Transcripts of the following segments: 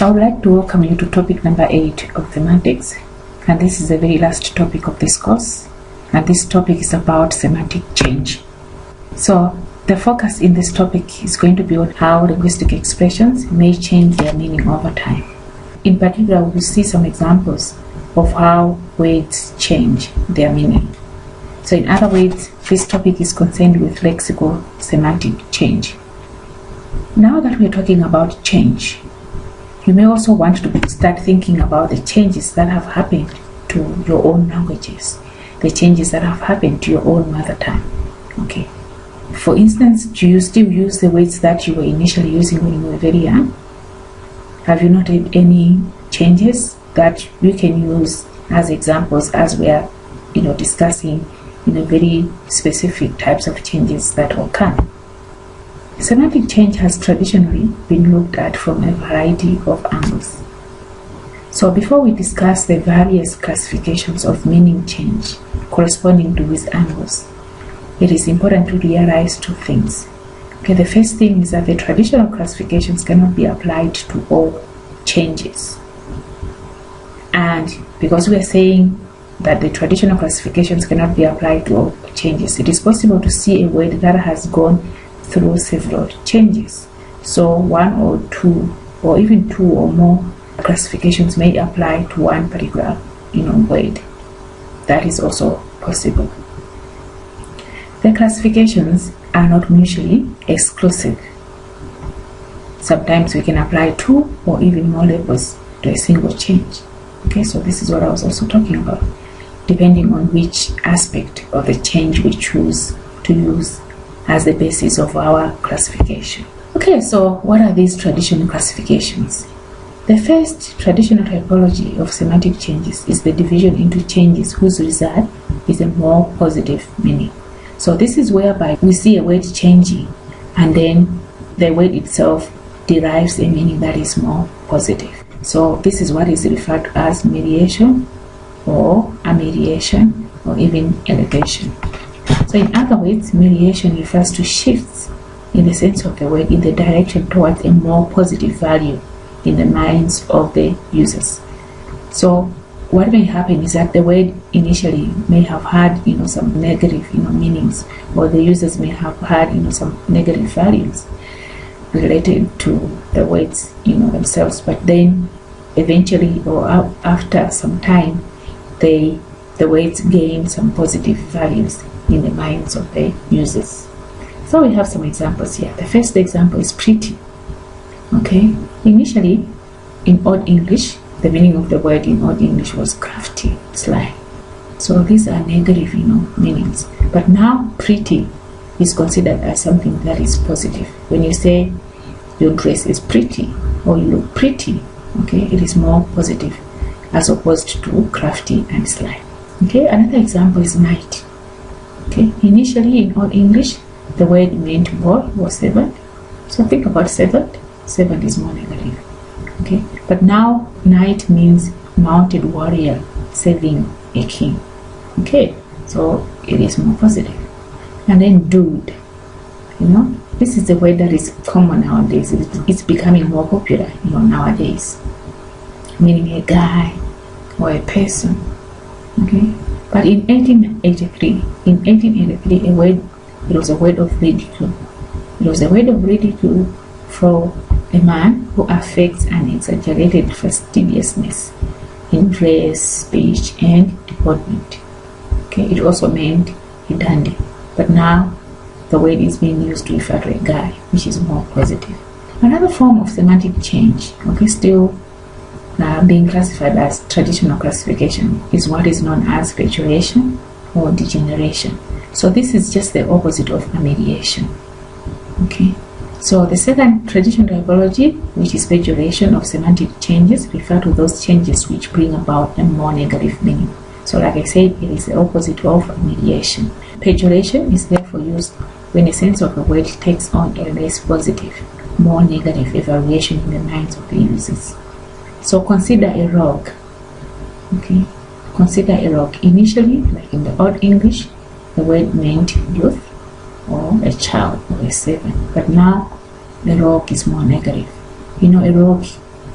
I would like to welcome you to topic number 8 of semantics, and this is the very last topic of this course, and this topic is about semantic change. So the focus in this topic is going to be on how linguistic expressions may change their meaning over time. In particular, we will see some examples of how words change their meaning. So in other words, this topic is concerned with lexical semantic change. Now that we are talking about change, you may also want to start thinking about the changes that have happened to your own languages, the changes that have happened to your own mother tongue. Okay. For instance, do you still use the words that you were initially using when you were very young? Have you noted any changes that you can use as examples as we are, discussing very specific types of changes that occur? Semantic change has traditionally been looked at from a variety of angles. So before we discuss the various classifications of meaning change corresponding to these angles, it is important to realize two things. Okay, the first thing is that the traditional classifications cannot be applied to all changes. And because we are saying that the traditional classifications cannot be applied to all changes, it is possible to see a word that has gone through several changes. So one or two, or even two or more classifications may apply to one particular word. That is also possible. The classifications are not mutually exclusive. Sometimes we can apply two or even more labels to a single change. Okay, so this is what I was also talking about, depending on which aspect of the change we choose to use as the basis of our classification. Okay, so what are these traditional classifications? The first traditional typology of semantic changes is the division into changes whose result is a more positive meaning. So this is whereby we see a word changing and then the word itself derives a meaning that is more positive. So this is what is referred to as mediation or amelioration or even elevation. So in other words, mediation refers to shifts in the sense of the word in the direction towards a more positive value in the minds of the users. So what may happen is that the word initially may have had some negative meanings, or the users may have had some negative values related to the words themselves, but then eventually or after some time the words gain some positive values in the minds of the users. So we have some examples here. The first example is pretty. Okay, initially in Old English, the meaning of the word in Old English was crafty, sly. So these are negative meanings. But now pretty is considered as something that is positive. When you say your dress is pretty or you look pretty, okay, it is more positive as opposed to crafty and sly. Okay, another example is night. Okay, initially in Old English, the word meant ball or servant. So think about servant. Servant is more negative. Okay, but now knight means mounted warrior saving a king. Okay, so it is more positive. And then dude. This is a word that is common nowadays. It's becoming more popular, nowadays, meaning a guy or a person. Okay. But in 1883, it was a word of ridicule. It was a word of ridicule for a man who affects an exaggerated fastidiousness in dress, speech, and deportment. Okay, it also meant a dandy. But now the word is being used to refer to a guy, which is more positive. Another form of semantic change, still being classified as traditional classification, is what is known as pejoration or degeneration. So this is just the opposite of amelioration. Okay, so the second traditional typology, which is pejoration of semantic changes, refer to those changes which bring about a more negative meaning. So like I said, it is the opposite of amelioration. Pejoration is therefore used when a sense of a word takes on a less positive, more negative evaluation in the minds of the users. So consider a rogue. Okay, consider a rogue. Initially, like in the Old English, the word meant youth or a child or a servant. But now the rogue is more negative. A rogue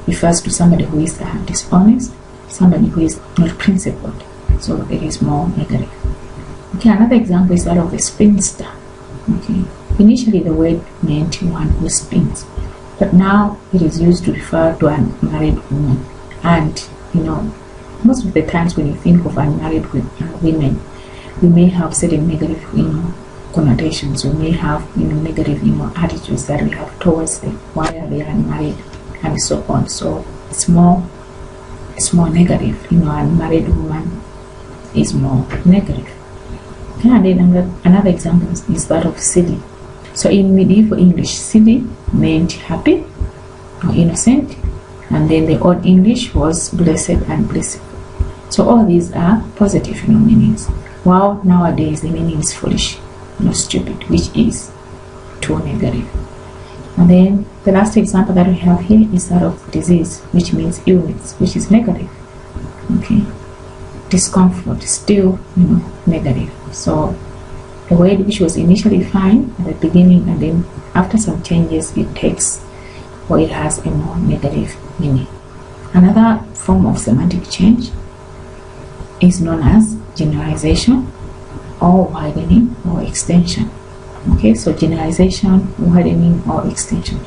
refers to somebody who is dishonest, somebody who is not principled. So it is more negative. Okay, another example is that of a spinster. Okay, initially the word meant one who spins, but now it is used to refer to an married woman. And most of the times when you think of unmarried women, we may have certain negative connotations. We may have negative attitudes that we have towards them while they are unmarried and so on. So it's more negative. Unmarried woman is more negative. Okay, and then another example is that of silly. So in medieval English, silly meant happy or innocent, and then the Old English was blessed and blissful. So all these are positive meanings, while nowadays the meaning is foolish, stupid, which is too negative. And then the last example that we have here is that of disease, which means illness, which is negative. Okay, discomfort, still negative. So the word which was initially fine at the beginning, and then after some changes it takes, or it has a more negative meaning. Another form of semantic change is known as generalization or widening or extension. Okay, so generalization, widening or extension.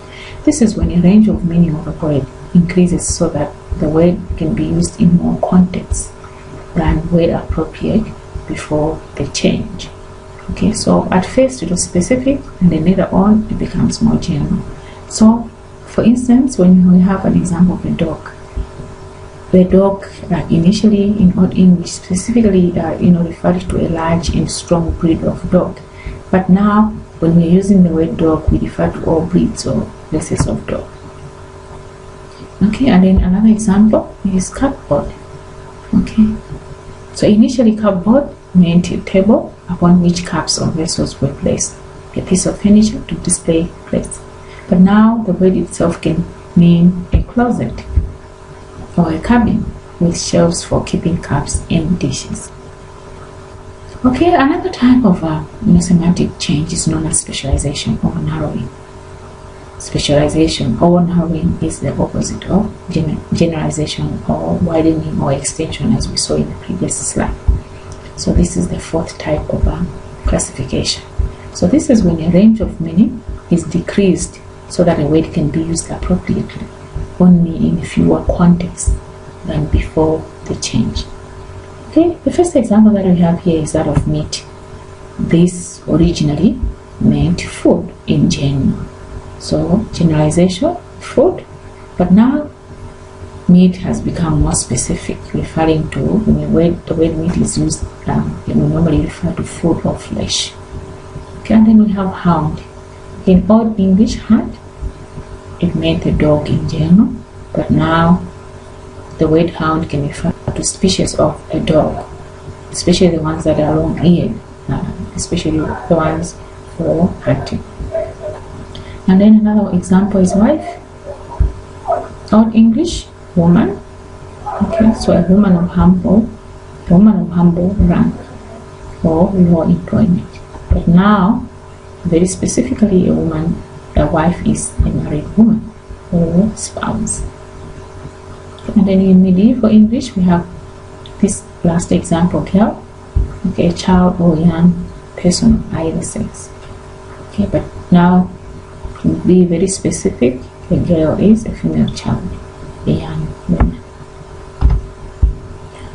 This is when a range of meaning of a word increases so that the word can be used in more contexts than where appropriate before the change. Okay, so at first it was specific, and then later on it becomes more general. So for instance, when we have an example of a dog, the dog initially in Old English specifically referred to a large and strong breed of dog, but now when we're using the word dog, we refer to all breeds or races of dog. Okay, and then another example is cupboard. Okay, so initially cupboard meant a table upon which cups or vessels were placed, a piece of furniture to display plates. But now the word itself can mean a closet or a cabin with shelves for keeping cups and dishes. Okay, another type of semantic change is known as specialization or narrowing. Specialization or narrowing is the opposite of generalization or widening or extension, as we saw in the previous slide. So this is the fourth type of classification. So this is when a range of meaning is decreased so that a word can be used appropriately only in fewer contexts than before the change. Okay, the first example that we have here is that of meat. This originally meant food in general. So generalization, food, but now meat has become more specific, referring to when the word meat is used, we normally refer to food or flesh. Okay, and then we have hound. In Old English, hound, it meant a dog in general, but now the word hound can refer to species of a dog, especially the ones that are long-eared, especially the ones for hunting. And then another example is wife. Old English, woman. Okay, so a woman of humble rank or low employment. But now, very specifically, a wife is a married woman or spouse. And then in medieval English, we have this last example here. Okay, a child or young person of either sex. Okay, but now to be very specific, a girl is a female child, a young woman.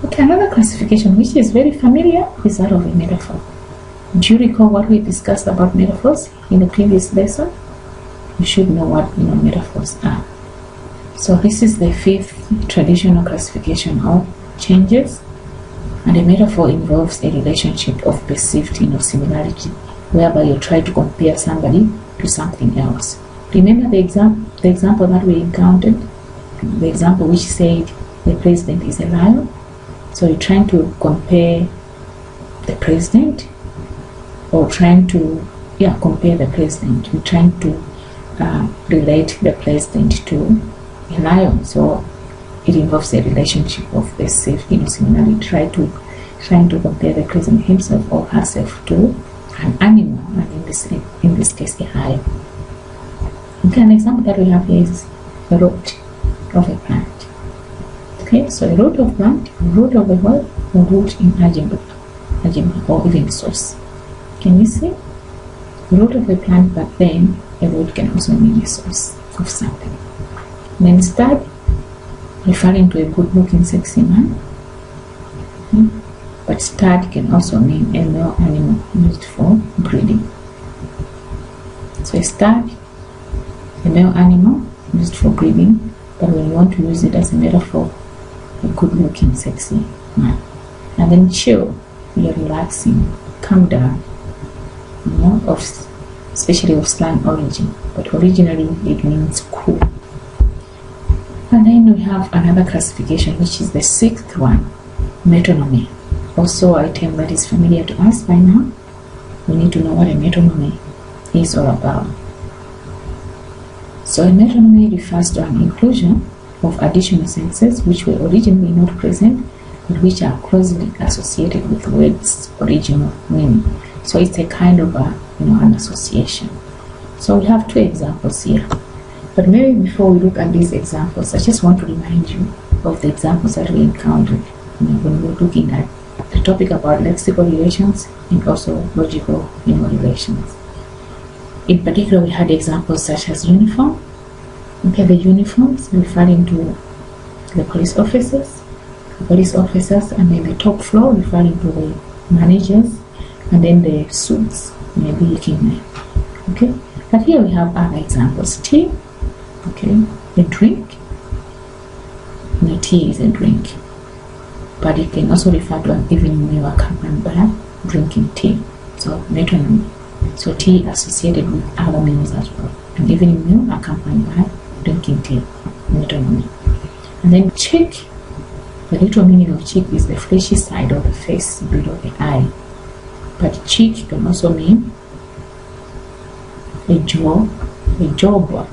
Okay, another classification which is very familiar is that of a metaphor. Do you recall what we discussed about metaphors in the previous lesson? You should know what metaphors are. So this is the fifth traditional classification of changes, and a metaphor involves a relationship of perceived similarity, whereby you try to compare somebody to something else. Remember the example that we encountered, the example which said the president is a lion. So you're trying to compare the president, or trying to compare the president. You're trying to relate the president to a lion. So it involves a relationship of perceived similarity. Trying to compare the president himself or herself to an animal, and in this case a lion. Okay, an example that we have here is a road. of a plant. Okay, so a root of plant, root of a word, or root in algebra, or even source. Can you see? Root of a plant, but then a root can also mean a source of something. And then stud, referring to a good-looking, sexy man. But stud can also mean a male animal used for breeding. So a stud, a male animal used for breeding, but when you want to use it as a metaphor, a good-looking, sexy man. And then chill, you're relaxing, calm down, especially of slang origin, but originally it means cool. And then we have another classification, which is the sixth one, metonymy. Also a term that is familiar to us by now. We need to know what a metonymy is all about. So a metonymy refers to an inclusion of additional senses which were originally not present, but which are closely associated with the word's original meaning. So it's a kind of an association. So we have two examples here. But maybe before we look at these examples, I just want to remind you of the examples that we encountered when we were looking at the topic about lexical relations and also logical relations. In particular, we had examples such as uniform. Okay, the uniforms referring to the police officers, and then the top floor referring to the managers, and then the suits, maybe looking men. Okay, but here we have other examples. Tea, okay, a drink. No, tea is a drink, but it can also refer to an evening meal accompanied by drinking tea. So metonymy. So tea associated with other meals as well. An evening meal accompanied by drinking tea. Metonymy. And then cheek. The literal meaning of cheek is the fleshy side of the face below the eye. But cheek can also mean a jawbone.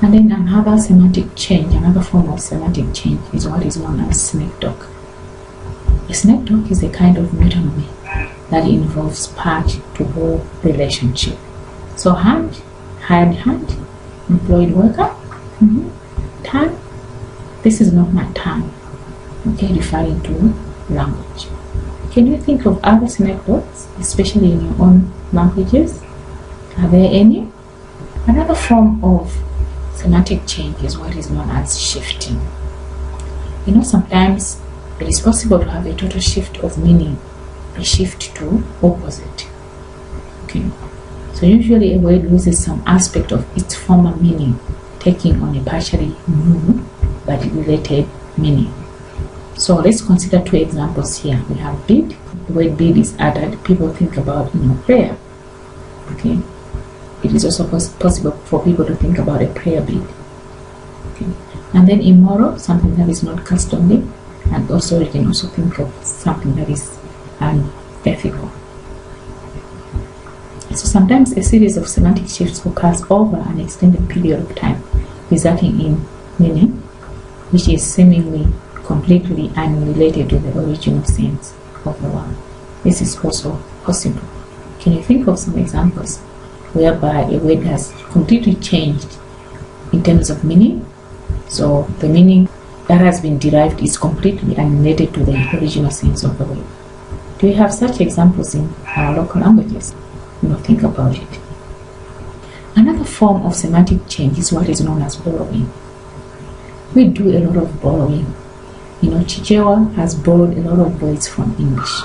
And then another semantic change, another form of semantic change is what is known as snake talk. A snake talk is a kind of metonymy that involves part to whole relationship. So hand, hired hand, employed worker, tongue, this is not my tongue, okay, referring to language. Can you think of other snake talks, especially in your own languages? Are there any? Another form of semantic change is what is known as shifting. Sometimes it is possible to have a total shift of meaning, a shift to opposite. Okay, so usually a word loses some aspect of its former meaning, taking on a partially new but related meaning. So let's consider two examples here. We have bid. The word bid is added. People think about prayer. Okay, it is also possible for people to think about a prayer bid. Okay, and then immoral, something that is not customary, and also you can also think of something that is unethical. So sometimes a series of semantic shifts occurs over an extended period of time, resulting in meaning which is seemingly completely unrelated to the original sense of the word. This is also possible. Can you think of some examples whereby a word has completely changed in terms of meaning? So the meaning that has been derived is completely unrelated to the original sense of the word. Do you have such examples in our local languages? Think about it. Another form of semantic change is what is known as borrowing. We do a lot of borrowing. Chichewa has borrowed a lot of words from English.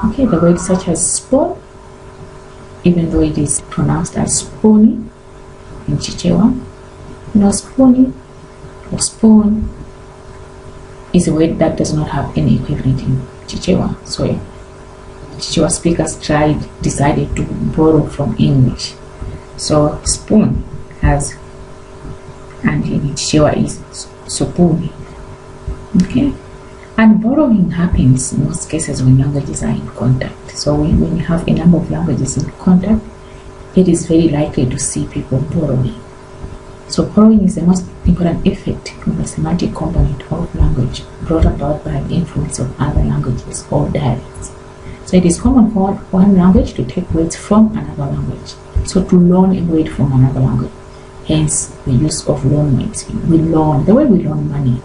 Okay, the words such as spoon, even though it is pronounced as spoony in Chichewa, spoony or spoon is a word that does not have any equivalent in Chichewa. So Chichewa speakers decided to borrow from English. So spoon has, and in Chichewa is sopuni. Okay, and borrowing happens in most cases when languages are in contact. So when you have a number of languages in contact, it is very likely to see people borrowing. So borrowing is the most important effect of the semantic component of language brought about by the influence of other languages or dialects. So it is common for one language to take words from another language. So to learn a word from another language. hence the use of loan weights. We loan, the way we loan money